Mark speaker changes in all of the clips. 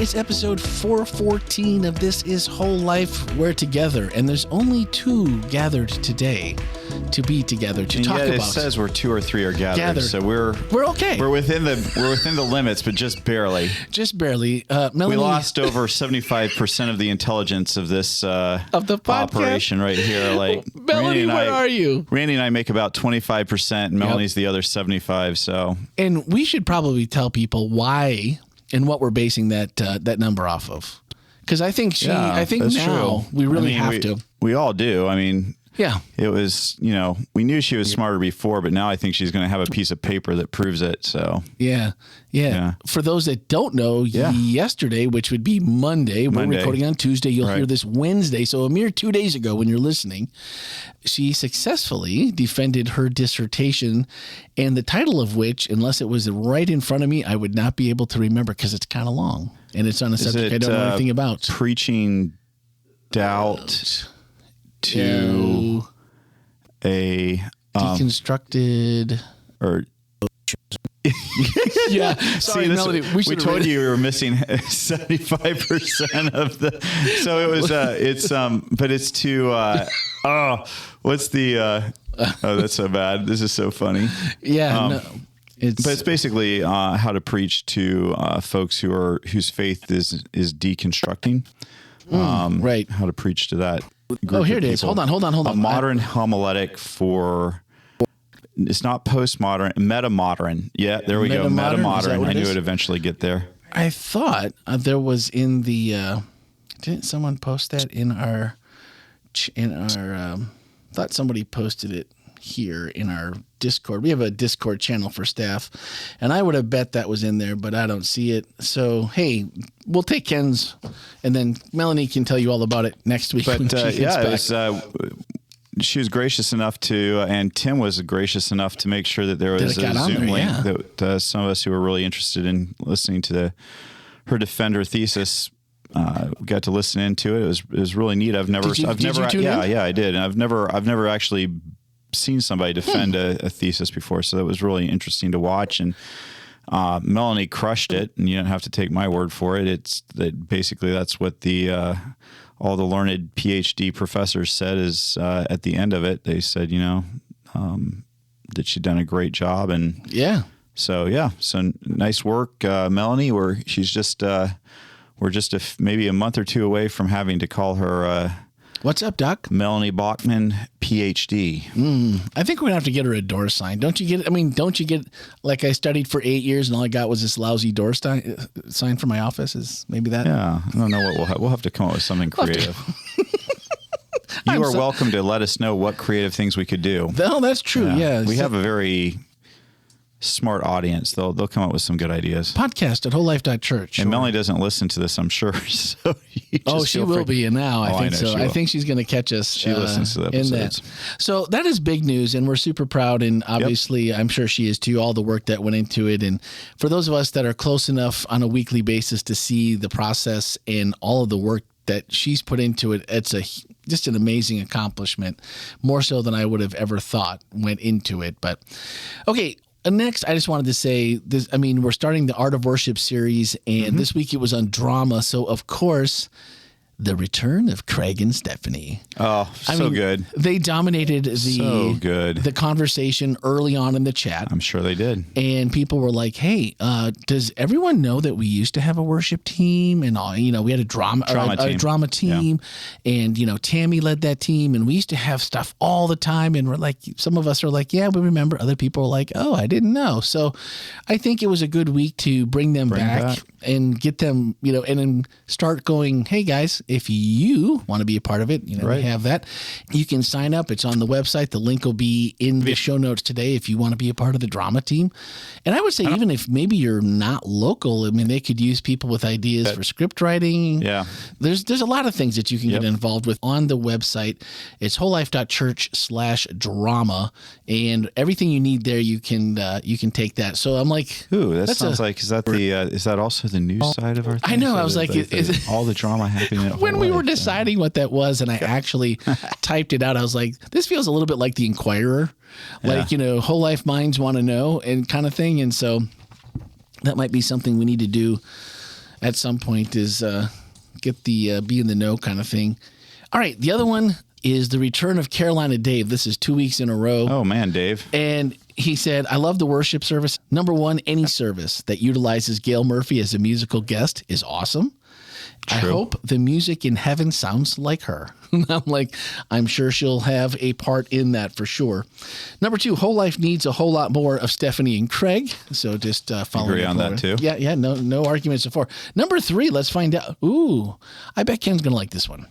Speaker 1: It's episode 414 of This Is Whole Life. We're together, and there's only two gathered today to be together to talk about.
Speaker 2: It says we're 2 or 3 are gathered. So we're
Speaker 1: okay.
Speaker 2: We're within the limits, but just barely.
Speaker 1: Just barely. Melanie,
Speaker 2: we lost over 75% of the intelligence of this
Speaker 1: of the
Speaker 2: operation right here. Like
Speaker 1: Melanie, where are you?
Speaker 2: Randy and I make about 25%, and Melanie's the other 75%. So,
Speaker 1: and we should probably tell people why and what we're basing that number off of, because I think now true. We really have to.
Speaker 2: We all do. I mean.
Speaker 1: Yeah.
Speaker 2: It was, we knew she was smarter before, but now I think she's going to have a piece of paper that proves it. So,
Speaker 1: yeah. For those that don't know, yesterday, which would be Monday, we're recording on Tuesday. You'll hear this Wednesday. So a mere 2 days ago when you're listening, she successfully defended her dissertation, and the title of which, unless it was right in front of me, I would not be able to remember because it's kind of long and it's on a subject I don't know anything about.
Speaker 2: Preaching doubt to a
Speaker 1: deconstructed
Speaker 2: or
Speaker 1: yeah. Sorry, Melody.
Speaker 2: We told you were missing 75% of the. So it was. But it's to. What's the? Oh, that's so bad. This is so funny.
Speaker 1: Yeah. No.
Speaker 2: But it's basically how to preach to folks whose faith is deconstructing.
Speaker 1: Right.
Speaker 2: How to preach to that.
Speaker 1: Oh, here it is. Hold on.
Speaker 2: A modern homiletic for, it's not postmodern, meta-modern. Yeah, there we go. Meta-modern. I knew it'd eventually get there.
Speaker 1: I thought there was in the, didn't someone post that in our, thought somebody posted it here in our Discord. We have a Discord channel for staff, and I would have bet that was in there, but I don't see it. So, hey, we'll take Ken's, and then Melanie can tell you all about it next week.
Speaker 2: But
Speaker 1: when she gets
Speaker 2: back. She was gracious enough to, and Tim was gracious enough to make sure that there was a Zoom link that some of us who were really interested in listening to her defend her thesis got to listen into it. It was really neat. I've never, I did. And I've never actually seen somebody defend a thesis before, so that was really interesting to watch. And Melanie crushed it, and you don't have to take my word for it. It's that basically that's what the all the learned PhD professors said is at the end of it. They said, that she'd done a great job, and so nice work, Melanie. She's just we're just maybe a month or two away from having to call her.
Speaker 1: What's up, Doc?
Speaker 2: Melanie Bachman, PhD.
Speaker 1: I think we're going to have to get her a door sign. Don't you get, like I studied for 8 years and all I got was this lousy door sign for my office? Is maybe that?
Speaker 2: Yeah. I don't know what we'll have to come up with something creative. You are welcome to let us know what creative things we could do.
Speaker 1: No, that's true. Yeah.
Speaker 2: We have a very smart audience. They'll come up with some good ideas.
Speaker 1: Podcast at wholelife.church.
Speaker 2: And Melanie doesn't listen to this, I'm sure. So
Speaker 1: she will be now. I think so. I think she's going to catch us.
Speaker 2: She listens to the episodes.
Speaker 1: So that is big news, and we're super proud. And obviously, I'm sure she is too. All the work that went into it, and for those of us that are close enough on a weekly basis to see the process and all of the work that she's put into it, it's just an amazing accomplishment, more so than I would have ever thought went into it. But okay. Next, I just wanted to say this. I mean, we're starting the Art of Worship series, and this week it was on drama. So, of course, the return of Craig and Stephanie.
Speaker 2: Oh, good.
Speaker 1: They dominated the conversation early on in the chat.
Speaker 2: I'm sure they did.
Speaker 1: And people were like, hey, does everyone know that we used to have a worship team? And all, we had a drama team. Yeah. And, Tammy led that team. And we used to have stuff all the time. And we're like, some of us are like, yeah, we remember. Other people are like, oh, I didn't know. So I think it was a good week to bring them back and get them, and then start going, hey, guys, if you want to be a part of it, we have that. You can sign up. It's on the website. The link will be in the show notes today if you want to be a part of the drama team. And I would say even if maybe you're not local, I mean, they could use people with ideas for script writing. Yeah. There's a lot of things that you can get involved with on the website. It's wholelife.church/drama, and everything you need there, you can take that. So I'm like,
Speaker 2: ooh, that sounds like, is that also the news side of our thing?
Speaker 1: I know. I was like, is
Speaker 2: all the drama happening at
Speaker 1: when we were deciding what that was, and I actually typed it out, I was like, this feels a little bit like the Inquirer, like, whole life minds want to know and kind of thing. And so that might be something we need to do at some point is get the be in the know kind of thing. All right, the other one is the return of Carolina Dave. This is 2 weeks in a row.
Speaker 2: Oh, man, Dave.
Speaker 1: And he said, I love the worship service. Number one, any service that utilizes Gail Murphy as a musical guest is awesome. True. I hope the music in heaven sounds like her. I'm like, I'm sure she'll have a part in that for sure. Number two, Whole Life needs a whole lot more of Stephanie and Craig. So just following.
Speaker 2: Agree on that too.
Speaker 1: Yeah. No arguments before. Number three, let's find out. Ooh, I bet Ken's going to like this one.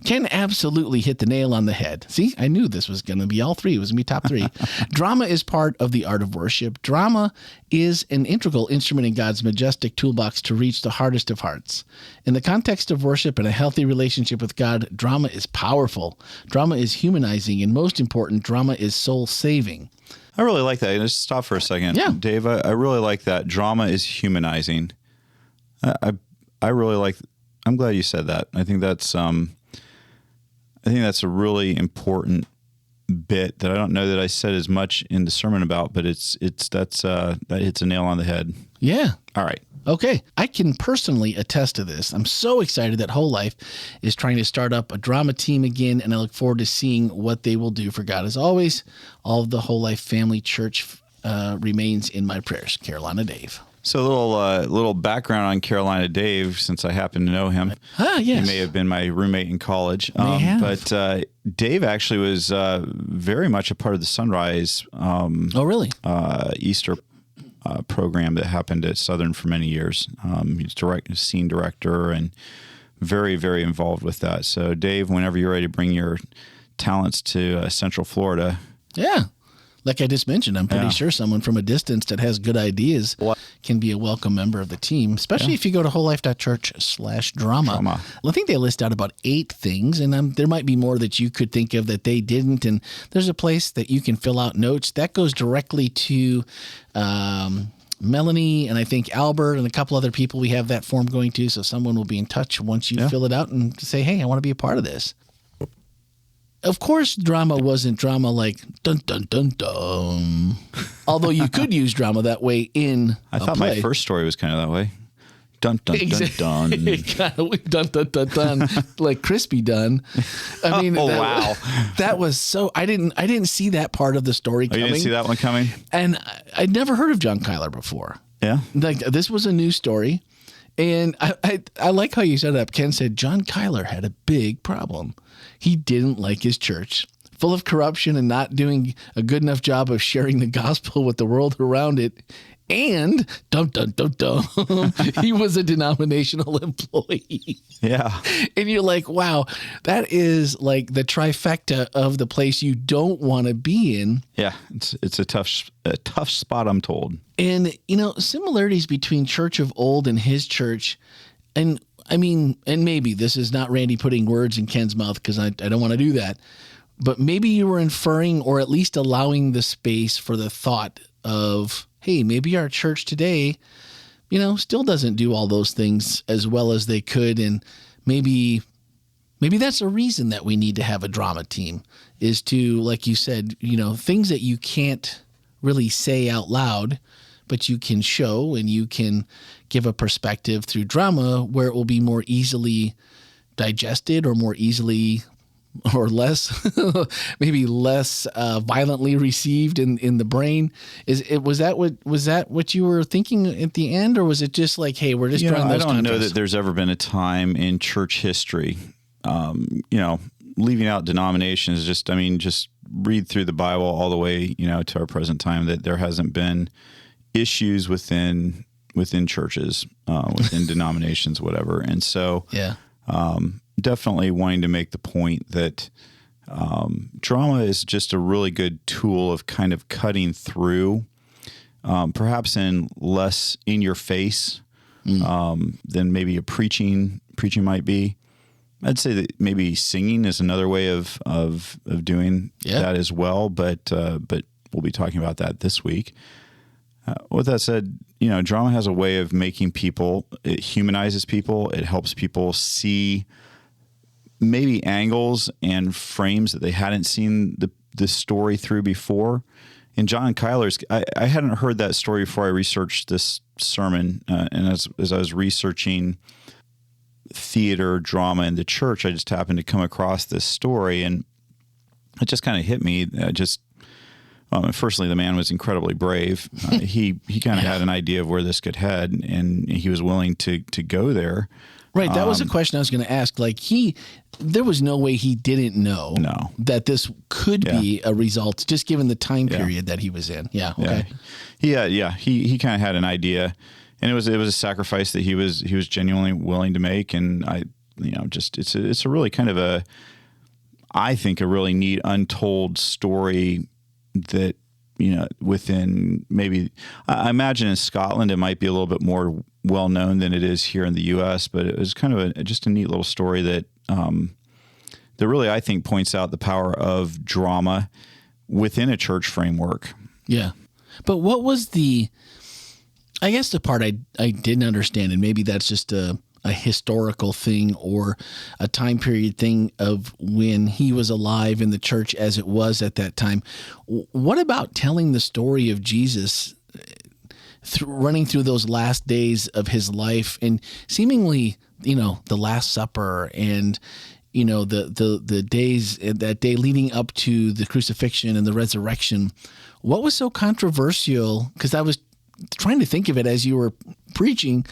Speaker 1: Ken absolutely hit the nail on the head. See, I knew this was going to be all three. It was going to be top three. Drama is part of the art of worship. Drama is an integral instrument in God's majestic toolbox to reach the hardest of hearts. In the context of worship and a healthy relationship with God, drama is powerful. Drama is humanizing. And most important, drama is soul-saving.
Speaker 2: I really like that. Just stop for a second.
Speaker 1: Yeah.
Speaker 2: Dave, I really like that. Drama is humanizing. I really like, I'm glad you said that. I think that's a really important bit that I don't know that I said as much in the sermon about, but that hits a nail on the head.
Speaker 1: Yeah.
Speaker 2: All right.
Speaker 1: Okay. I can personally attest to this. I'm so excited that Whole Life is trying to start up a drama team again, and I look forward to seeing what they will do for God. As always, all of the Whole Life Family Church remains in my prayers. Carolina Dave.
Speaker 2: So a little background on Carolina Dave, since I happen to know him.
Speaker 1: Yes.
Speaker 2: He may have been my roommate in college.
Speaker 1: But
Speaker 2: Dave actually was very much a part of the Sunrise
Speaker 1: really?
Speaker 2: Easter program that happened at Southern for many years. He's scene director and very, very involved with that. So Dave, whenever you're ready to bring your talents to Central Florida.
Speaker 1: Yeah. Like I just mentioned, I'm pretty sure someone from a distance that has good ideas can be a welcome member of the team, especially if you go to wholelife.church/drama. I think they list out about 8 things, and there might be more that you could think of that they didn't. And there's a place that you can fill out notes. That goes directly to Melanie and I think Albert and a couple other people we have that form going to. So someone will be in touch once you fill it out and say, hey, I want to be a part of this. Of course, drama wasn't drama like dun dun dun dun. Although you could use drama that way in
Speaker 2: I thought my first story was kind of that way. Dun dun dun dun.
Speaker 1: Dun dun dun dun, like crispy dun. I mean,
Speaker 2: wow,
Speaker 1: that was so. I didn't see that part of the story coming.
Speaker 2: You didn't see that one coming,
Speaker 1: and I'd never heard of John Kyler before.
Speaker 2: Yeah,
Speaker 1: like this was a new story. And I like how you set it up. Ken said John Kyler had a big problem. He didn't like his church, full of corruption and not doing a good enough job of sharing the gospel with the world around it. And dum dum dum dum, he was a denominational employee.
Speaker 2: Yeah,
Speaker 1: and you're like, wow, that is like the trifecta of the place you don't want to be in.
Speaker 2: Yeah, it's a tough spot, I'm told.
Speaker 1: And similarities between Church of Old and his church, and I mean, and maybe this is not Randy putting words in Ken's mouth because I don't want to do that, but maybe you were inferring or at least allowing the space for the thought of, hey, maybe our church today, still doesn't do all those things as well as they could. And maybe that's a reason that we need to have a drama team is to, like you said, things that you can't really say out loud, but you can show and you can give a perspective through drama where it will be more easily digested or more easily or less, maybe less violently received in the brain. Was that what you were thinking at the end, or was it just like, hey, we're just trying those
Speaker 2: I don't know
Speaker 1: contrasts?
Speaker 2: that there's ever been a time in church history, leaving out denominations. Just read through the Bible all the way, to our present time, that there hasn't been issues within churches, within denominations, whatever. And so, definitely wanting to make the point that drama is just a really good tool of kind of cutting through, perhaps in less in your face than maybe a preaching might be. I'd say that maybe singing is another way of doing that as well, but we'll be talking about that this week. With that said, drama has a way of making people, it humanizes people. It helps people see maybe angles and frames that they hadn't seen the story through before. in John Kyler's, I hadn't heard that story before I researched this sermon. And as I was researching theater, drama in the church, I just happened to come across this story, and it just kind of hit me. Firstly, the man was incredibly brave. He kind of had an idea of where this could head, and he was willing to go there.
Speaker 1: Right. That was a question I was going to ask. Like there was no way he didn't know that this could be a result, just given the time period that he was in. Yeah. Okay.
Speaker 2: He kind of had an idea, and it was a sacrifice that he was genuinely willing to make. And it's a really kind of I think a really neat untold story that, within maybe, I imagine in Scotland, it might be a little bit more well known than it is here in the U.S., but it was kind of just a neat little story that really, I think, points out the power of drama within a church framework.
Speaker 1: Yeah. But what was I guess the part I didn't understand, and maybe that's just a historical thing or a time period thing of when he was alive in the church as it was at that time. What about telling the story of Jesus running through those last days of his life and seemingly, the Last Supper and, the days, that day leading up to the crucifixion and the resurrection? What was so controversial? Because I was trying to think of it as you were preaching.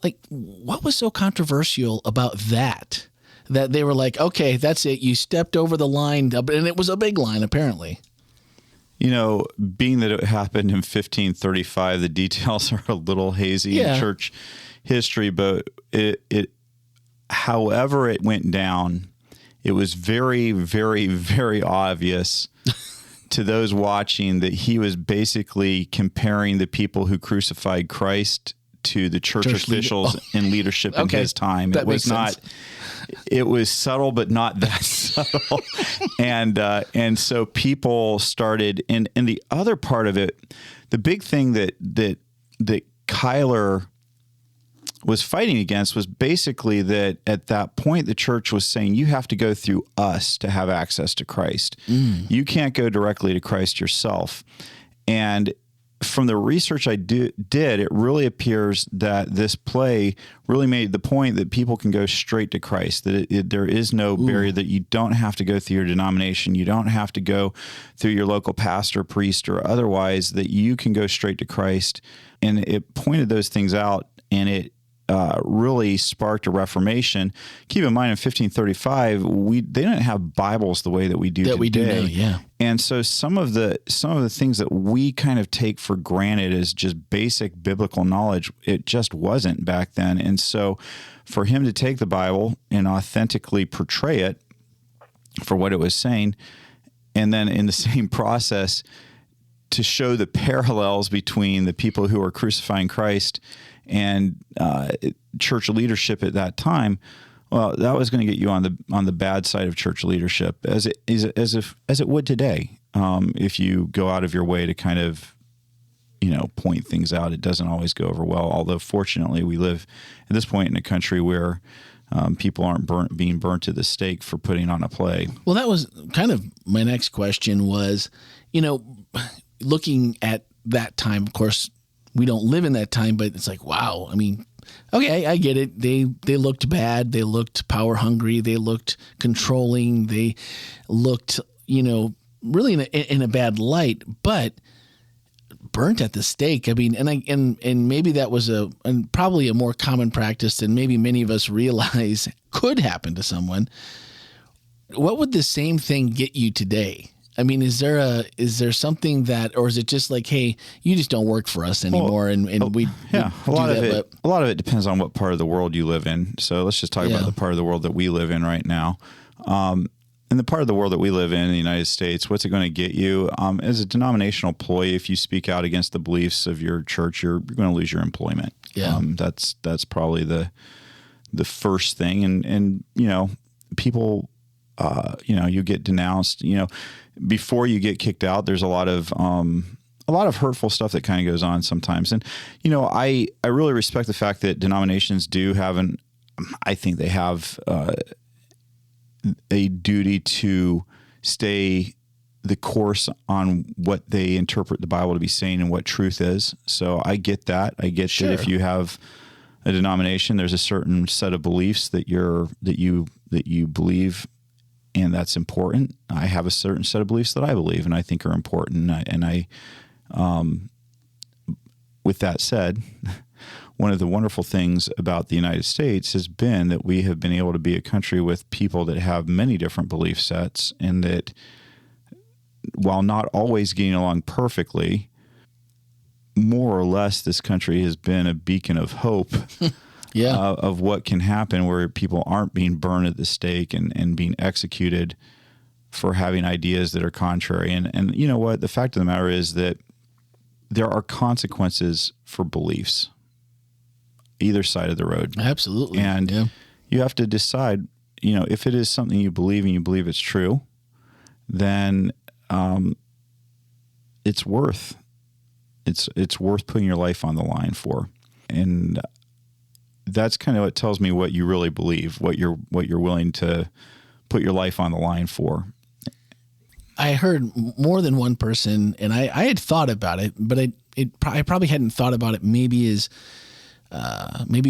Speaker 1: Like, what was so controversial about that they were like, okay, that's it. You stepped over the line, and it was a big line, apparently.
Speaker 2: Being that it happened in 1535, the details are a little hazy in church history, but however it went down, it was very, very, very obvious to those watching that he was basically comparing the people who crucified Christ to the church officials in leadership in his time.
Speaker 1: That makes sense.
Speaker 2: It was subtle, but not that subtle. And so people started, and the other part of it, the big thing that Kyler was fighting against was basically that at that point, the church was saying, you have to go through us to have access to Christ. You can't go directly to Christ yourself. And from the research I did, it really appears that this play really made the point that people can go straight to Christ, that there is no barrier, that you don't have to go through your denomination. You don't have to go through your local pastor, priest, or otherwise, that you can go straight to Christ. And it pointed those things out, and it really sparked a reformation. Keep in mind, in 1535, they didn't have Bibles the way that we do today.
Speaker 1: We do now, yeah.
Speaker 2: And so some of the things that we kind of take for granted as just basic biblical knowledge, it just wasn't back then. And so for him to take the Bible and authentically portray it for what it was saying, and then in the same process to show the parallels between the people who are crucifying Christ and church leadership at that time, well, that was going to get you on the bad side of church leadership, as it would today. If you go out of your way to kind of, point things out, it doesn't always go over well. Although fortunately, we live at this point in a country where people aren't being burnt to the stake for putting on a play.
Speaker 1: Well, that was kind of my next question was, looking at that time, of course, we don't live in that time, but it's like, wow. I mean, okay, I get it. They looked bad. They looked power hungry. They looked controlling. They looked, really in a bad light, but burnt at the stake. I mean, and maybe that was probably a more common practice than maybe many of us realize could happen to someone. What would the same thing get you today? I mean, is there something that, or is it just like, hey, you just don't work for us anymore, a lot
Speaker 2: of it depends on what part of the world you live in. So let's just talk about the part of the world that we live in right now. In the part of the world that we live in the United States, what's it going to get you? As a denominational employee, if you speak out against the beliefs of your church, you're going to lose your employment.
Speaker 1: Yeah,
Speaker 2: that's probably the first thing, and people, you get denounced. Before you get kicked out, there's a lot of hurtful stuff that kind of goes on sometimes. And, I really respect the fact that denominations do have I think they have a duty to stay the course on what they interpret the Bible to be saying and what truth is. So I get that. I get that if you have a denomination, there's a certain set of beliefs that you believe, and that's important. I have a certain set of beliefs that I believe and I think are important. With that said, one of the wonderful things about the United States has been that we have been able to be a country with people that have many different belief sets, and that while not always getting along perfectly, more or less this country has been a beacon of hope of what can happen where people aren't being burned at the stake and being executed for having ideas that are contrary. And you know what? The fact of the matter is that there are consequences for beliefs, either side of the road.
Speaker 1: Absolutely.
Speaker 2: And you have to decide, if it is something you believe and you believe it's true, then it's worth putting your life on the line for. And that's kind of what tells me what you really believe, what you're willing to put your life on the line for.
Speaker 1: I heard more than one person, and I had thought about it, but I probably hadn't thought about it maybe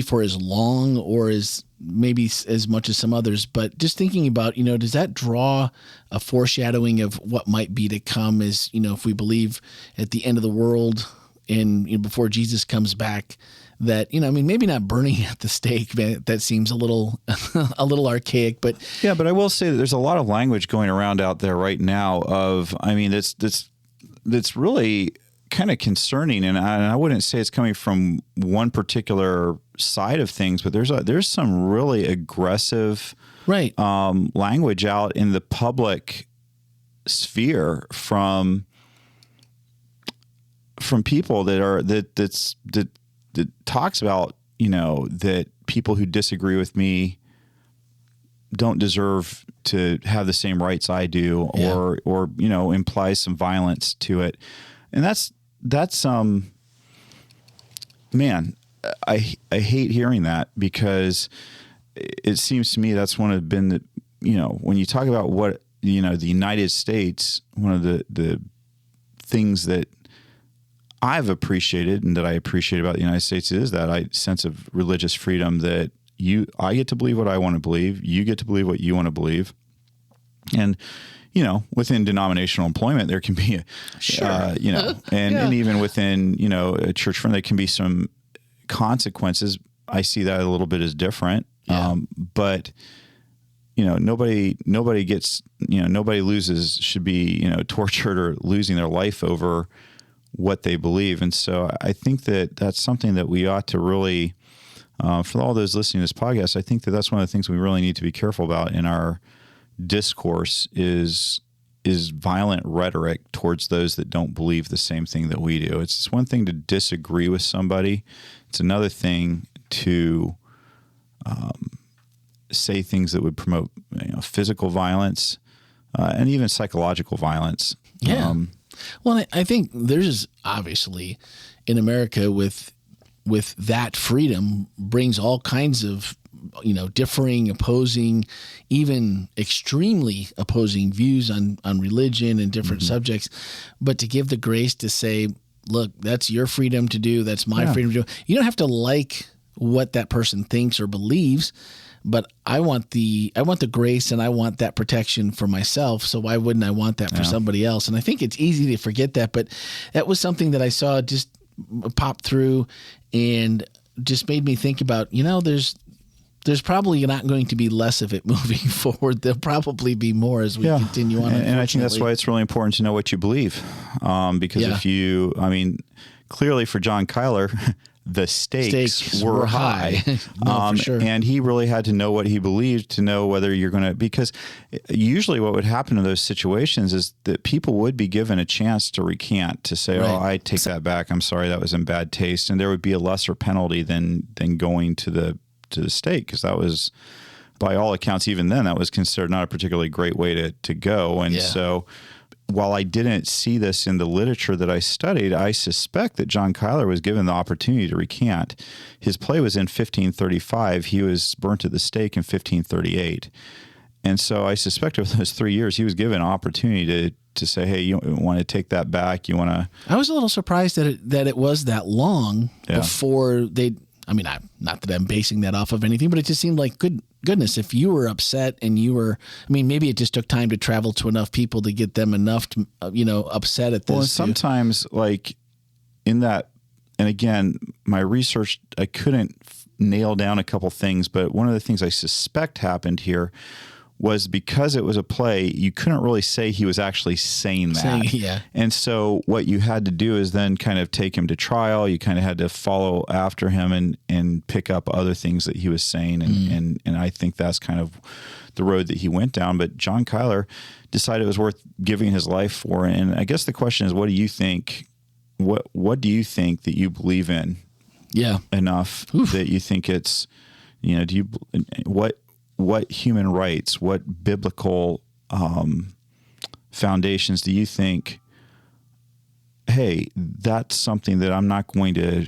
Speaker 1: for as long or maybe as much as some others. But just thinking about, does that draw a foreshadowing of what might be to come? Is, if we believe at the end of the world and before Jesus comes back, that, maybe not burning at the stake, man, that seems a little archaic, but
Speaker 2: yeah, but I will say that there's a lot of language going around out there right now that's really kind of concerning. And I wouldn't say it's coming from one particular side of things, but there's some really aggressive language out in the public sphere from people that talks about, that people who disagree with me don't deserve to have the same rights I do, or implies some violence to it. And that's man, I hate hearing that, because it seems to me that's when you talk about what, the United States, one of the things that I've appreciated and that I appreciate about the United States is that sense of religious freedom, that I get to believe what I want to believe. You get to believe what you want to believe. And, within denominational employment, there can be, and even within, a church firm, there can be some consequences. I see that a little bit as different. But, nobody should be, tortured or losing their life over what they believe. And so I think that that's something that we ought to really, for all those listening to this podcast, I think that that's one of the things we really need to be careful about in our discourse is violent rhetoric towards those that don't believe the same thing that we do. It's one thing to disagree with somebody. It's another thing to say things that would promote physical violence and even psychological violence.
Speaker 1: Yeah. Well, I think there's obviously in America with that freedom brings all kinds of, differing, opposing, even extremely opposing views on religion and different subjects. But to give the grace to say, look, that's your freedom to do. That's my freedom to do. You don't have to like what that person thinks or believes, but I want the grace and I want that protection for myself. So why wouldn't I want that for somebody else? And I think it's easy to forget that, but that was something that I saw just pop through and just made me think about, there's probably not going to be less of it moving forward. There'll probably be more as we continue on.
Speaker 2: And I think that's why it's really important to know what you believe. Because clearly for John Kyler, the stakes were high.
Speaker 1: No, for sure.
Speaker 2: And he really had to know what he believed to know whether you're going to, because usually what would happen in those situations is that people would be given a chance to recant, to say, I take that back. I'm sorry, that was in bad taste. And there would be a lesser penalty than going to the stake, because that was, by all accounts, even then, that was considered not a particularly great way to go. And so while I didn't see this in the literature that I studied, I suspect that John Kyler was given the opportunity to recant. His play was in 1535. He was burnt at the stake in 1538. And so I suspect over those 3 years, he was given an opportunity to say, hey, you want to take that back? You want to?
Speaker 1: I was a little surprised that it was that long before they. I mean, not that I'm basing that off of anything, but it just seemed like goodness, if you were upset and you were, I mean, maybe it just took time to travel to enough people to get them enough to, upset at this.
Speaker 2: Well, sometimes like in that, and again, my research, I couldn't nail down a couple things, but one of the things I suspect happened here was because it was a play, you couldn't really say he was actually saying that. And so what you had to do is then kind of take him to trial. You kind of had to follow after him and pick up other things that he was saying. And I think that's kind of the road that he went down. But John Cuyler decided it was worth giving his life for. And I guess the question is, what do you think? What do you think that you believe in? Enough that you think it's, what human rights, what biblical foundations do you think, hey, that's something that I'm not going to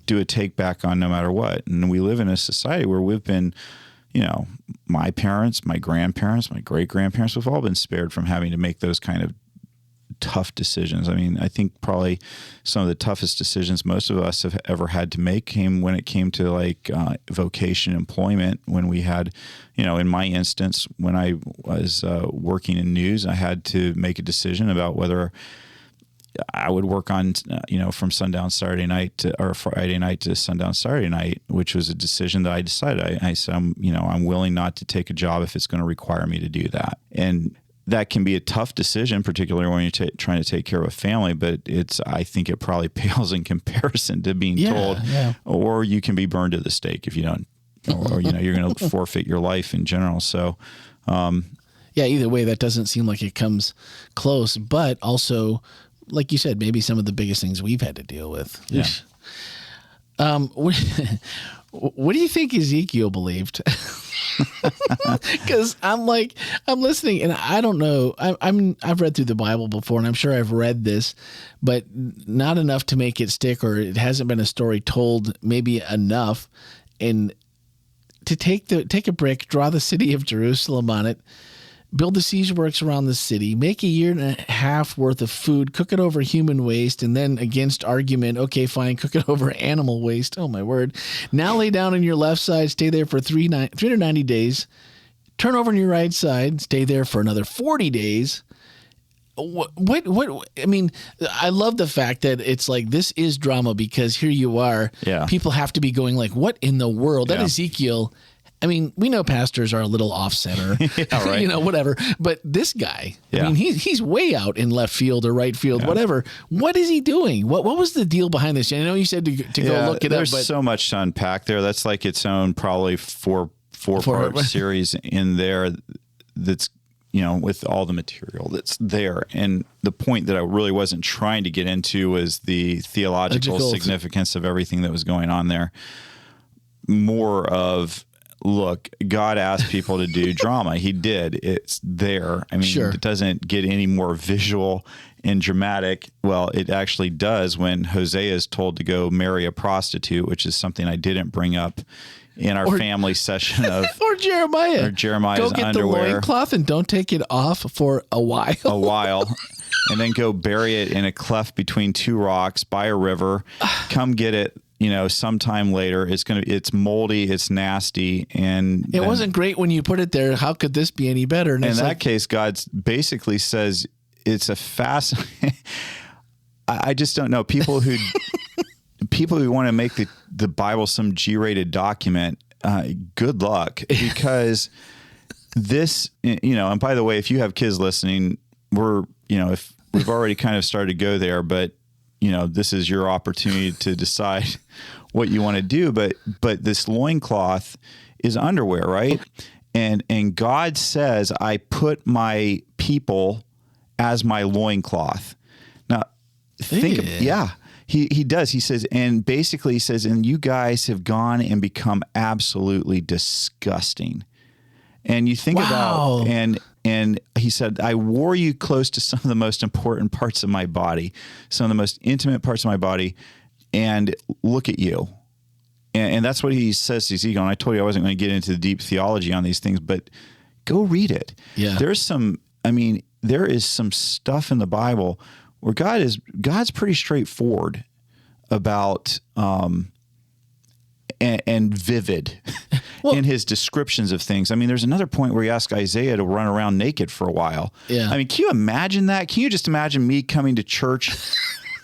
Speaker 2: do a take back on no matter what? And we live in a society where we've been, my parents, my grandparents, my great-grandparents, we've all been spared from having to make those kind of tough decisions. I mean, I think probably some of the toughest decisions most of us have ever had to make came when it came to like vocation employment, when we had, in my instance, when I was working in news, I had to make a decision about whether I would work on, from sundown Saturday night or Friday night to sundown Saturday night, which was a decision that I decided. I said, I'm willing not to take a job if it's going to require me to do that. And that can be a tough decision, particularly when you're trying to take care of a family, but I think it probably pales in comparison to being told, or you can be burned at the stake if you don't, or you're going to forfeit your life in general. So,
Speaker 1: either way, that doesn't seem like it comes close, but also, like you said, maybe some of the biggest things we've had to deal with.
Speaker 2: Yeah.
Speaker 1: What do you think Ezekiel believed? Because I'm listening, and I don't know. I've read through the Bible before, and I'm sure I've read this, but not enough to make it stick, or it hasn't been a story told maybe enough. And to take a brick, draw the city of Jerusalem on it, build the siege works around the city, make a year and a half worth of food, cook it over human waste, and then against argument, okay, fine, cook it over animal waste. Oh, my word. Now lay down on your left side, stay there for 390 days, turn over on your right side, stay there for another 40 days. What, I mean, I love the fact that it's like, this is drama because here you are.
Speaker 2: Yeah.
Speaker 1: People have to be going like, what in the world? That Ezekiel... I mean, we know pastors are a little off center, whatever. But this guy, I mean, he's way out in left field or right field, whatever. What is he doing? What was the deal behind this? I know you said to go look it up.
Speaker 2: There's so much to unpack there. That's like its own probably four-part series in there that's, with all the material that's there. And the point that I really wasn't trying to get into was the theological significance of everything that was going on there. More of... Look, God asked people to do drama. He did. It's there. I mean, It doesn't get any more visual and dramatic. Well, it actually does when Hosea is told to go marry a prostitute, which is something I didn't bring up in our family session of...
Speaker 1: Or Jeremiah.
Speaker 2: Or Jeremiah's
Speaker 1: underwear. Go get
Speaker 2: underwear.
Speaker 1: the loincloth and don't take it off for a while.
Speaker 2: And then go bury it in a cleft between two rocks by a river. Come get it. Sometime later, it's moldy, it's nasty, and
Speaker 1: it wasn't great when you put it there. How could this be any better? And
Speaker 2: in that case, God basically says it's a fast. I just don't know people who want to make the Bible some G-rated document. Good luck, because this, and by the way, if you have kids listening, if we've already kind of started to go there, but. This is your opportunity to decide what you want to do. But this loincloth is underwear, right? And God says, I put my people as my loincloth. Now, he does. He says, and basically he says, and you guys have gone and become absolutely disgusting. And you think about, and he said, I wore you close to some of the most important parts of my body, some of the most intimate parts of my body, and look at you. And that's what he says to Ezekiel. And I told you I wasn't going to get into the deep theology on these things, but go read it.
Speaker 1: Yeah.
Speaker 2: There's some, I mean, there is some stuff in the Bible where God's pretty straightforward about and vivid in his descriptions of things. I mean, there's another point where he asked Isaiah to run around naked for a while.
Speaker 1: Yeah.
Speaker 2: I mean, can you imagine that? Can you just imagine me coming to church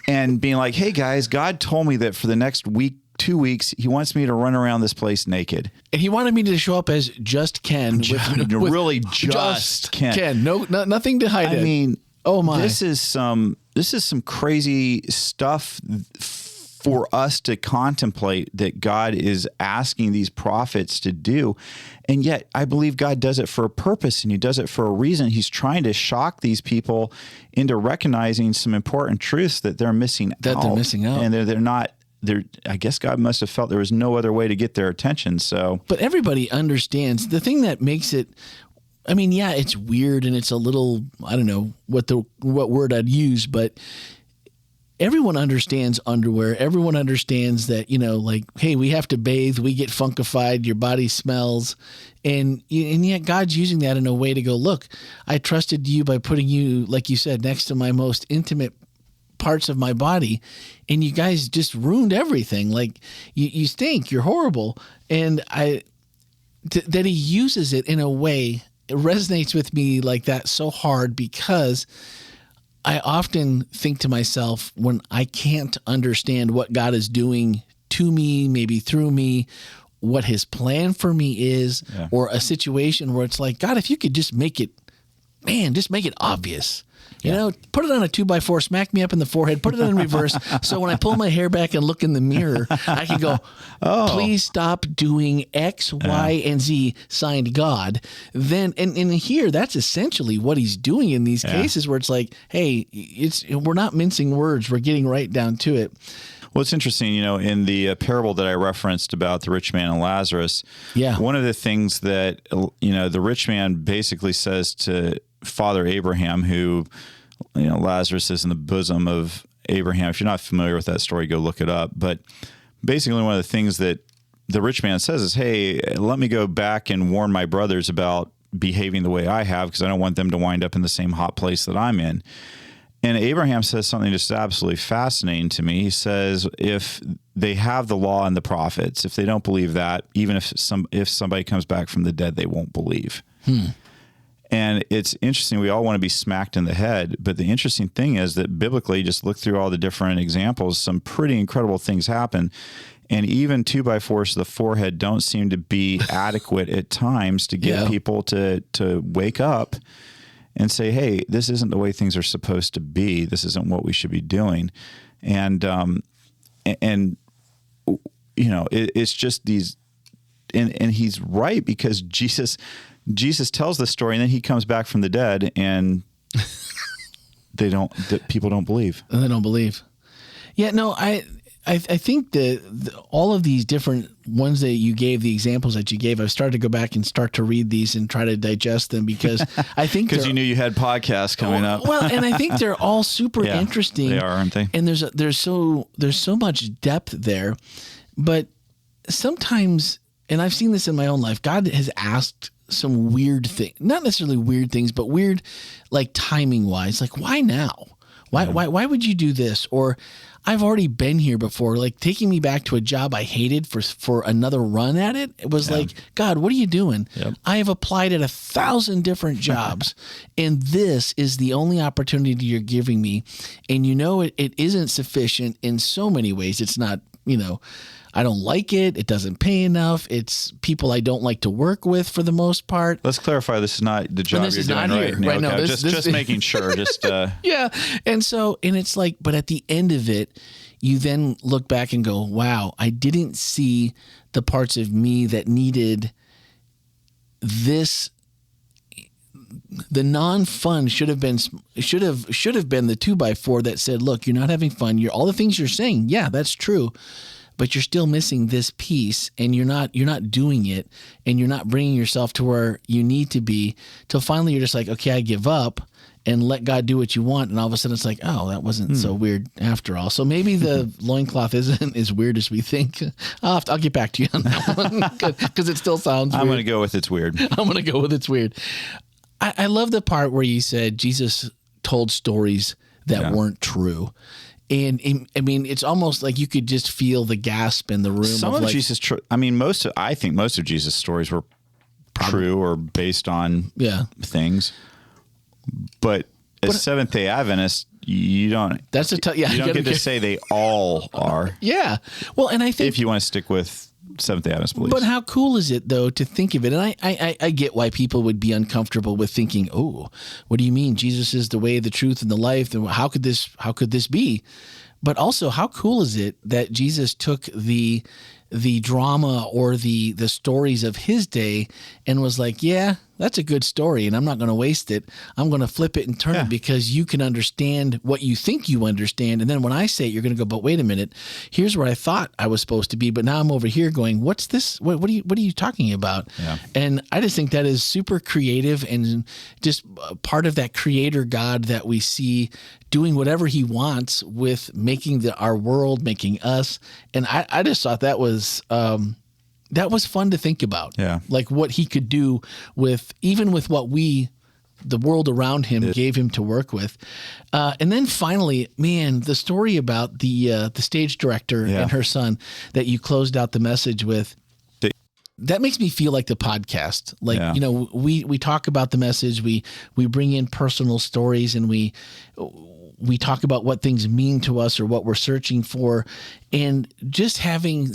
Speaker 2: and being like, hey guys, God told me that for the next week, 2 weeks, he wants me to run around this place naked.
Speaker 1: And he wanted me to show up as just Ken.
Speaker 2: Really just Ken.
Speaker 1: Nothing to hide.
Speaker 2: I mean,
Speaker 1: oh my.
Speaker 2: This is some crazy stuff for us to contemplate that God is asking these prophets to do. And yet I believe God does it for a purpose, and he does it for a reason. He's trying to shock these people into recognizing some important truths that they're missing out.
Speaker 1: They're missing out.
Speaker 2: And they're not. I guess God must have felt there was no other way to get their attention. So,
Speaker 1: but everybody understands the thing that makes it. I mean, yeah, it's weird and it's a little. I don't know what word I'd use, but everyone understands underwear. Everyone understands that, like, hey, we have to bathe. We get funkified. Your body smells, and yet God's using that in a way to go, look, I trusted you by putting you, like you said, next to my most intimate parts of my body, and you guys just ruined everything. Like you stink, you're horrible. And that he uses it in a way, it resonates with me like that so hard, because I often think to myself, when I can't understand what God is doing to me, maybe through me, what his plan for me is, or a situation where it's like, God, if you could just make it obvious. Put it on a 2x4, smack me up in the forehead, put it in reverse. So when I pull my hair back and look in the mirror, I can go, please stop doing X, Y, and Z, signed God. Then, and here, that's essentially what he's doing in these cases where it's like, hey, we're not mincing words. We're getting right down to it.
Speaker 2: Well, it's interesting, in the parable that I referenced about the rich man and Lazarus, one of the things that, the rich man basically says to Father Abraham, who, Lazarus is in the bosom of Abraham. If you're not familiar with that story, go look it up. But basically one of the things that the rich man says is, hey, let me go back and warn my brothers about behaving the way I have, because I don't want them to wind up in the same hot place that I'm in. And Abraham says something just absolutely fascinating to me. He says, if they have the law and the prophets, if they don't believe that, even if somebody comes back from the dead, they won't believe. And it's interesting. We all want to be smacked in the head. But the interesting thing is that biblically, just look through all the different examples, some pretty incredible things happen. And even 2x4s to the forehead don't seem to be adequate at times to get people to wake up and say, hey, this isn't the way things are supposed to be. This isn't what we should be doing. And it's just these, and he's right, because Jesus tells this story, and then he comes back from the dead, and people don't believe.
Speaker 1: And they don't believe. Yeah, no, I think that all of these different ones that you gave, the examples that you gave, I've started to go back and start to read these and try to digest them, because I think
Speaker 2: because you knew you had podcasts coming up.
Speaker 1: Well, and I think they're all super interesting.
Speaker 2: They are, aren't they?
Speaker 1: And there's so much depth there, but sometimes, and I've seen this in my own life, God has asked some weird things, not necessarily weird things, but weird, like timing wise, like why now? Why would you do this? Or I've already been here before, like taking me back to a job I hated for another run at it. It was like, God, what are you doing? Yep. I have applied at 1,000 different jobs, and this is the only opportunity you're giving me. And it isn't sufficient in so many ways. It's not, I don't like it. It doesn't pay enough. It's people I don't like to work with for the most part.
Speaker 2: Let's clarify. This is not the job you're doing right now.
Speaker 1: Right, no,
Speaker 2: okay. Just making sure.
Speaker 1: Yeah. And it's like, but at the end of it, you then look back and go, wow, I didn't see the parts of me that needed this. The non-fun should have been the 2x4 that said, look, you're not having fun. You're all the things you're saying. Yeah, that's true. But you're still missing this piece, and you're not doing it, and you're not bringing yourself to where you need to be, till finally you're just like, okay, I give up and let God do what you want. And all of a sudden it's like, oh, that wasn't so weird after all. So maybe the loincloth isn't as weird as we think. I'll get back to you on that one, because it still sounds weird.
Speaker 2: I'm going to go with it's weird.
Speaker 1: I'm going to go with it's weird. I love the part where you said Jesus told stories that weren't true. And I mean, it's almost like you could just feel the gasp in the room.
Speaker 2: Some of Jesus, I mean, I think most of Jesus' stories were true or based on things. But as Seventh-day Adventists, you don't.
Speaker 1: That's a
Speaker 2: you don't get to say they all are.
Speaker 1: Yeah. Well, and I think
Speaker 2: if you want to stick with Seventh-day Adventist beliefs.
Speaker 1: But how cool is it though to think of it? And I get why people would be uncomfortable with thinking, "Oh, what do you mean Jesus is the way, the truth, and the life? And how could this be?" But also, how cool is it that Jesus took the drama or the stories of his day and was like, yeah, that's a good story and I'm not going to waste it. I'm going to flip it and turn it because you can understand what you think you understand. And then when I say it, you're going to go, but wait a minute, here's where I thought I was supposed to be. But now I'm over here going, what's this? What are you talking about? Yeah. And I just think that is super creative and just part of that creator God that we see doing whatever he wants with making our world, making us. And I just thought that was fun to think about.
Speaker 2: Yeah.
Speaker 1: Like what he could do with what the world around him gave him to work with. And then finally, man, the story about the stage director and her son that you closed out the message with, that makes me feel like the podcast. Like, you know, we talk about the message, we bring in personal stories, and we talk about what things mean to us or what we're searching for, and just having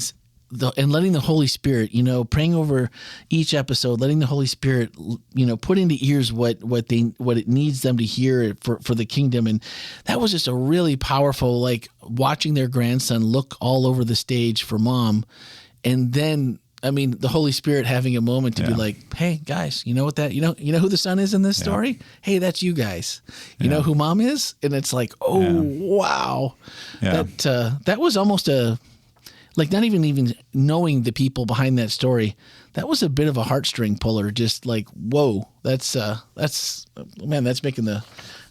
Speaker 1: and letting the Holy Spirit, you know, praying over each episode, letting the Holy Spirit, you know, put into ears what it needs them to hear for the kingdom. And that was just a really powerful, like watching their grandson look all over the stage for mom. And then, I mean, the Holy Spirit having a moment to be like, hey guys, you know what you know who the son is in this story? Hey, that's you guys. You know who mom is? And it's like, oh, wow. Yeah. That was almost like not even knowing the people behind that story. That was a bit of a heartstring puller. Just like, whoa, that's making the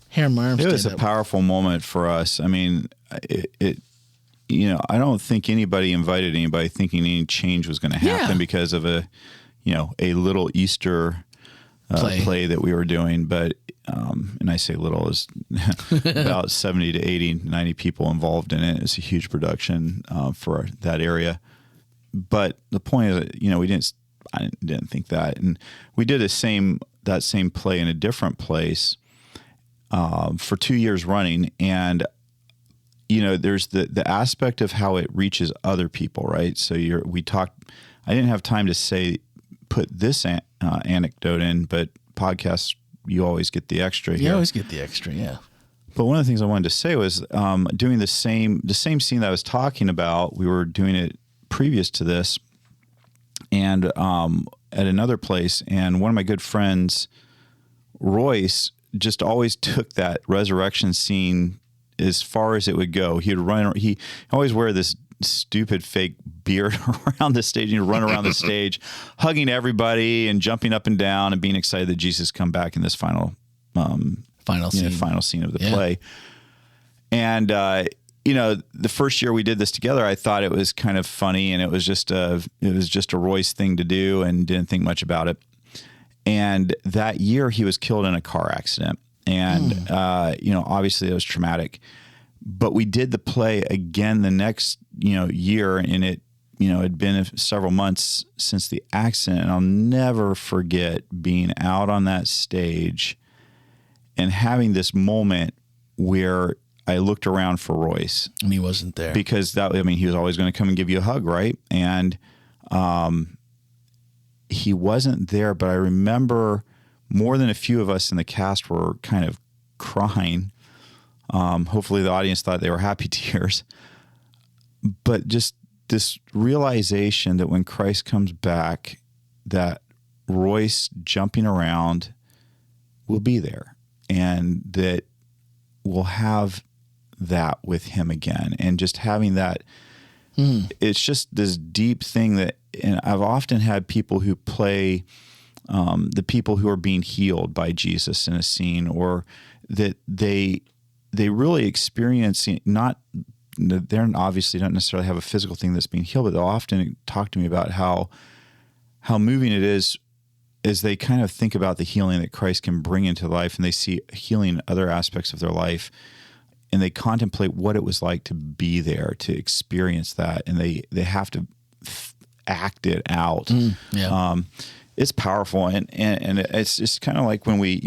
Speaker 1: hair on my arms.
Speaker 2: It was a powerful moment for us. I mean, it you know, I don't think anybody invited anybody thinking any change was going to happen because of a little Easter play that we were doing. But, and I say little, is about 70 to 80, 90 people involved in it. It's a huge production for that area. But the point is, you know, I didn't think that. And we did that same play in a different place for 2 years running. And you know, there's the aspect of how it reaches other people, right? So I didn't have time to put this anecdote in, but podcasts, you always get the extra here.
Speaker 1: You always get the extra, yeah.
Speaker 2: But one of the things I wanted to say was doing the same scene that I was talking about, we were doing it previous to this and at another place. And one of my good friends, Royce, just always took that resurrection scene as far as it would go. He always wear this stupid fake beard around the stage, and he'd run around the stage, hugging everybody and jumping up and down and being excited that Jesus come back in this final scene of the play. And, you know, the first year we did this together, I thought it was kind of funny, and it was just a Royce thing to do, and didn't think much about it. And that year he was killed in a car accident. And, you know, obviously it was traumatic, but we did the play again the next, you know, year, and it, you know, it'd been several months since the accident. And I'll never forget being out on that stage and having this moment where I looked around for Royce.
Speaker 1: And he wasn't there.
Speaker 2: Because he was always going to come and give you a hug, right? And he wasn't there, but I remember more than a few of us in the cast were kind of crying. Hopefully the audience thought they were happy tears. But just this realization that when Christ comes back, that Royce jumping around will be there, and that we'll have that with him again. And just having that, it's just this deep thing that, and I've often had people who play the people who are being healed by Jesus in a scene, or that they really experience they're obviously don't necessarily have a physical thing that's being healed, but they'll often talk to me about how moving it is as they kind of think about the healing that Christ can bring into life, and they see healing in other aspects of their life, and they contemplate what it was like to be there, to experience that, and they have to act it out. It's powerful, and it's just kind of like when we,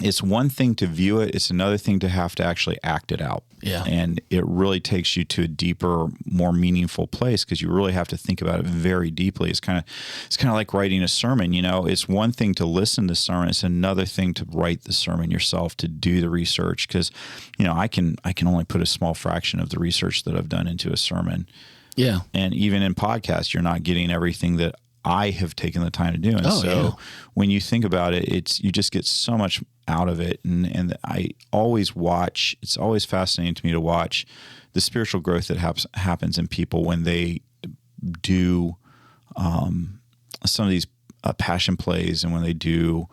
Speaker 2: it's one thing to view it, it's another thing to have to actually act it out.
Speaker 1: Yeah.
Speaker 2: And it really takes you to a deeper, more meaningful place, because you really have to think about it very deeply. It's kind of like writing a sermon. It's one thing to listen to the sermon, it's another thing to write the sermon yourself, to do the research, because I can only put a small fraction of the research that I've done into a sermon.
Speaker 1: Yeah.
Speaker 2: And even in podcasts, you're not getting everything that I have taken the time to do. And when you think about it, you just get so much out of it. And I always watch, it's always fascinating to me to watch the spiritual growth that happens in people when they do some of these passion plays, and when they do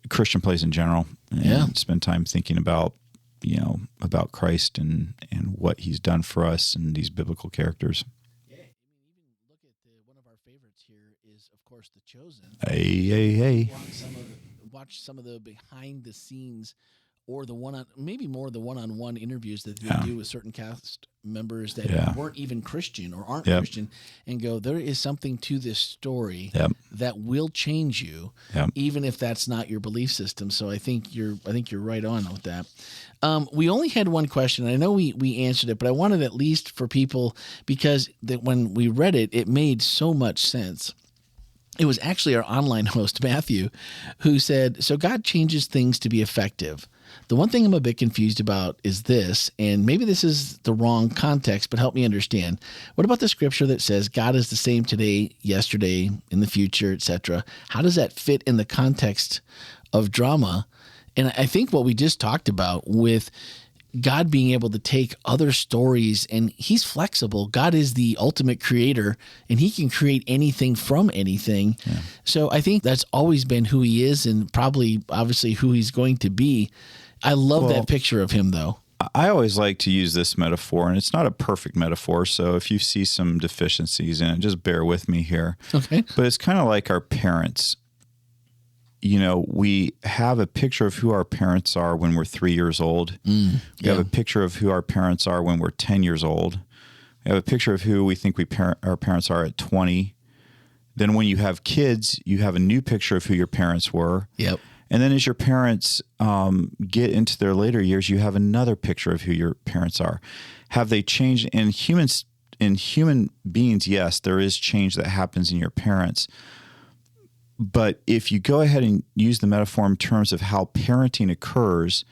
Speaker 2: Christian plays in general, and spend time thinking about Christ and what he's done for us and these biblical characters. The Chosen. Hey.
Speaker 1: Watch some of the behind the scenes, or the one-on-one interviews that they do with certain cast members that weren't even Christian or aren't Christian, and go, there is something to this story that will change you, even if that's not your belief system. So I think you're right on with that. We only had one question. I know we answered it, but I wanted at least for people, because that when we read it, it made so much sense. It was actually our online host, Matthew, who said, so God changes things to be effective. The one thing I'm a bit confused about is this, and maybe this is the wrong context, but help me understand. What about the scripture that says God is the same today, yesterday, in the future, etc.? How does that fit in the context of drama? And I think what we just talked about with God being able to take other stories, and he's flexible. God is the ultimate creator, and he can create anything from anything. Yeah. So I think that's always been who he is, and probably obviously who he's going to be. I love that picture of him, though.
Speaker 2: I always like to use this metaphor, and it's not a perfect metaphor. So if you see some deficiencies in it, just bear with me here.
Speaker 1: Okay.
Speaker 2: But it's kind of like our parents. We have a picture of who our parents are when we're 3 years old. We have a picture of who our parents are when we're 10 years old. We have a picture of who we think our parents are at 20. Then when you have kids, you have a new picture of who your parents were.
Speaker 1: Yep.
Speaker 2: And then as your parents get into their later years, you have another picture of who your parents are. Have they changed? In human beings, yes, there is change that happens in your parents. But if you go ahead and use the metaphor in terms of how parenting occurs,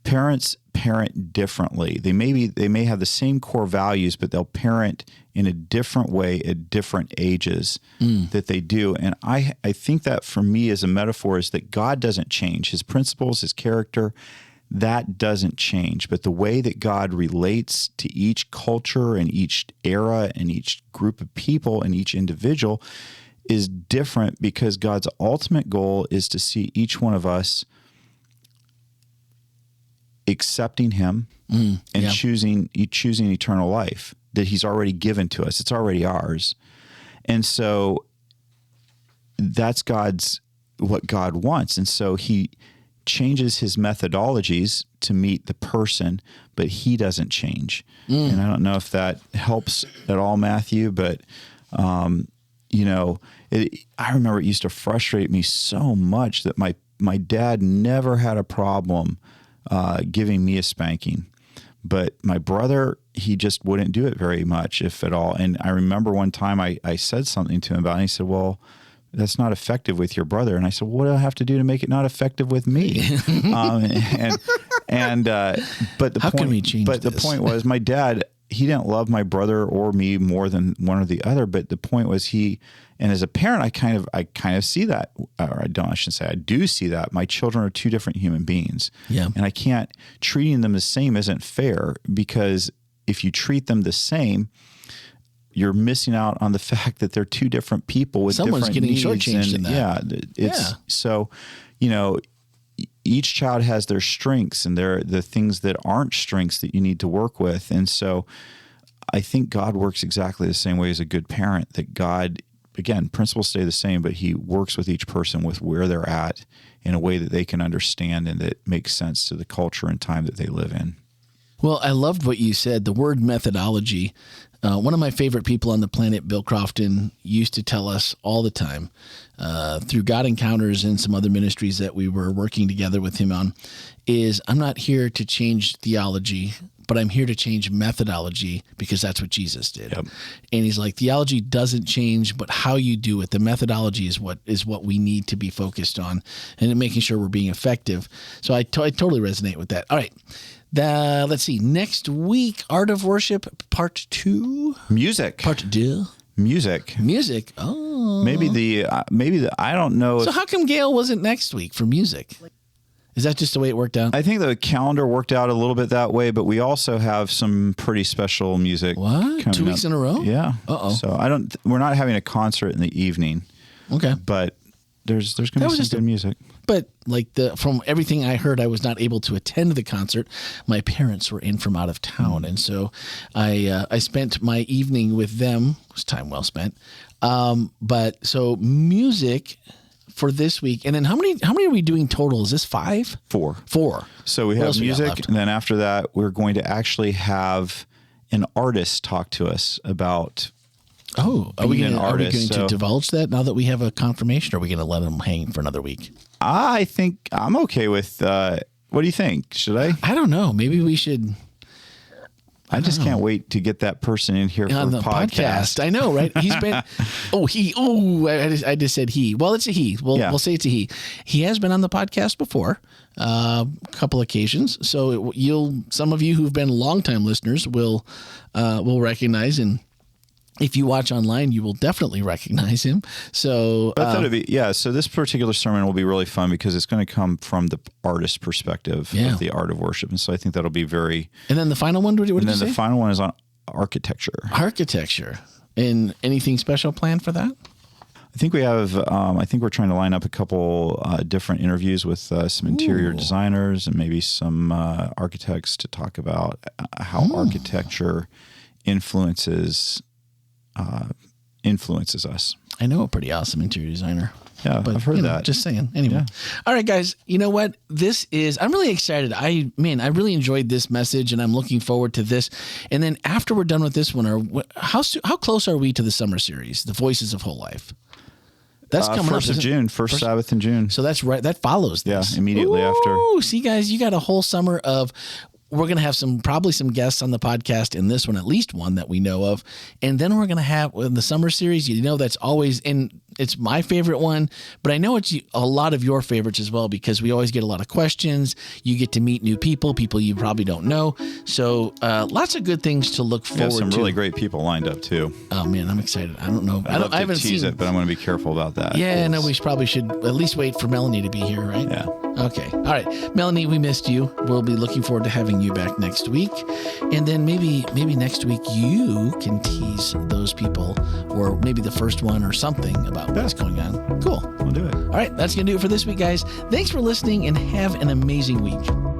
Speaker 2: parents parent differently. They may have the same core values, but they'll parent in a different way at different ages that they do. And I think that for me as a metaphor is that God doesn't change. His principles, his character, that doesn't change. But the way that God relates to each culture and each era and each group of people and each individual is different, because God's ultimate goal is to see each one of us accepting him and choosing eternal life that he's already given to us. It's already ours. And so that's what God wants. And so he changes his methodologies to meet the person, but he doesn't change. And I don't know if that helps at all, Matthew, but I remember it used to frustrate me so much that my dad never had a problem giving me a spanking. But my brother, he just wouldn't do it very much, if at all. And I remember one time I said something to him about it, and he said, well, that's not effective with your brother. And I said, what do I have to do to make it not effective with me? But the point was, my dad, he didn't love my brother or me more than one or the other. But the point was and as a parent, I kind of see that, or I shouldn't say I do see that. My children are two different human beings.
Speaker 1: Yeah.
Speaker 2: And treating them the same isn't fair, because if you treat them the same, you're missing out on the fact that they're two different people with
Speaker 1: someone's
Speaker 2: different needs.
Speaker 1: Someone's getting shortchanged in that.
Speaker 2: So, each child has their strengths, and the things that aren't strengths that you need to work with. And so I think God works exactly the same way as a good parent, that God again, principles stay the same, but he works with each person with where they're at in a way that they can understand and that makes sense to the culture and time that they live in.
Speaker 1: Well, I loved what you said, the word methodology. One of my favorite people on the planet, Bill Crofton, used to tell us all the time through God Encounters and some other ministries that we were working together with him on, is I'm not here to change theology, but I'm here to change methodology because that's what Jesus did. Yep. And he's like, theology doesn't change, but how you do it, the methodology is what we need to be focused on and making sure we're being effective. So I totally resonate with that. All right. Let's see. Next week, Art of Worship, Part 2.
Speaker 2: Music.
Speaker 1: Part 2.
Speaker 2: Music.
Speaker 1: Oh.
Speaker 2: Maybe the I don't know.
Speaker 1: So how come Gail wasn't next week for music? Is that just the way it worked out?
Speaker 2: I think the calendar worked out a little bit that way, but we also have some pretty special music.
Speaker 1: What? 2 weeks in a row?
Speaker 2: Yeah. So we're not having a concert in the evening.
Speaker 1: Okay.
Speaker 2: But there's going to be some good music.
Speaker 1: But like from everything I heard, I was not able to attend the concert. My parents were in from out of town, and so I spent my evening with them. It was time well spent. But so music for this week, and then how many are we doing total? Is this 5?
Speaker 2: 4. So we
Speaker 1: What
Speaker 2: have music, and then after that, we're going to actually have an artist talk to us about.
Speaker 1: Oh, are we going to divulge that now that we have a confirmation, or are we going to let them hang for another week?
Speaker 2: I think I'm okay with, what do you think? Should I?
Speaker 1: I don't know. Maybe we should.
Speaker 2: I just can't wait to get that person in here
Speaker 1: on
Speaker 2: for
Speaker 1: the podcast. I know, right? He's been, I just said he. Well, it's a he. We'll say it's a he. He has been on the podcast before, a couple occasions. So some of you who've been longtime listeners will recognize, and if you watch online, you will definitely recognize him. So
Speaker 2: I thought it'd be, so this particular sermon will be really fun because it's going to come from the artist perspective of the art of worship. And so I think that'll be very...
Speaker 1: And then the final one, what did you say?
Speaker 2: And then the final one is on architecture.
Speaker 1: Architecture. And anything special planned for that?
Speaker 2: I think we have, I think we're trying to line up a couple different interviews with some interior designers and maybe some architects to talk about how architecture influences us. I
Speaker 1: know a pretty awesome interior designer.
Speaker 2: Yeah, but, I've heard that.
Speaker 1: Just saying. Anyway. Yeah. All right, guys. You know what? I'm really excited. I really enjoyed this message, and I'm looking forward to this. And then after we're done with this one, how close are we to the summer series, The Voices of Whole Life? That's coming up.
Speaker 2: 1st of June, first Sabbath in June.
Speaker 1: So that's right. That follows this.
Speaker 2: Yeah, immediately after.
Speaker 1: See, guys, you got a whole summer of... We're going to have probably some guests on the podcast in this one, at least one that we know of. And then we're going to have in the summer series, that's always it's my favorite one, but I know it's a lot of your favorites as well, because we always get a lot of questions. You get to meet new people you probably don't know. So lots of good things to look forward to.
Speaker 2: We have some really great people lined up too.
Speaker 1: Oh man, I'm excited. I don't know.
Speaker 2: I haven't tease it, but I'm going to be careful about that.
Speaker 1: Yeah, no, we probably should at least wait for Melanie to be here, right?
Speaker 2: Yeah.
Speaker 1: Okay. All right. Melanie, we missed you. We'll be looking forward to having you back next week. And then maybe next week you can tease those people, or maybe the first one or something about what's going on. Cool.
Speaker 2: We'll do it.
Speaker 1: All right. That's going to do it for this week, guys. Thanks for listening and have an amazing week.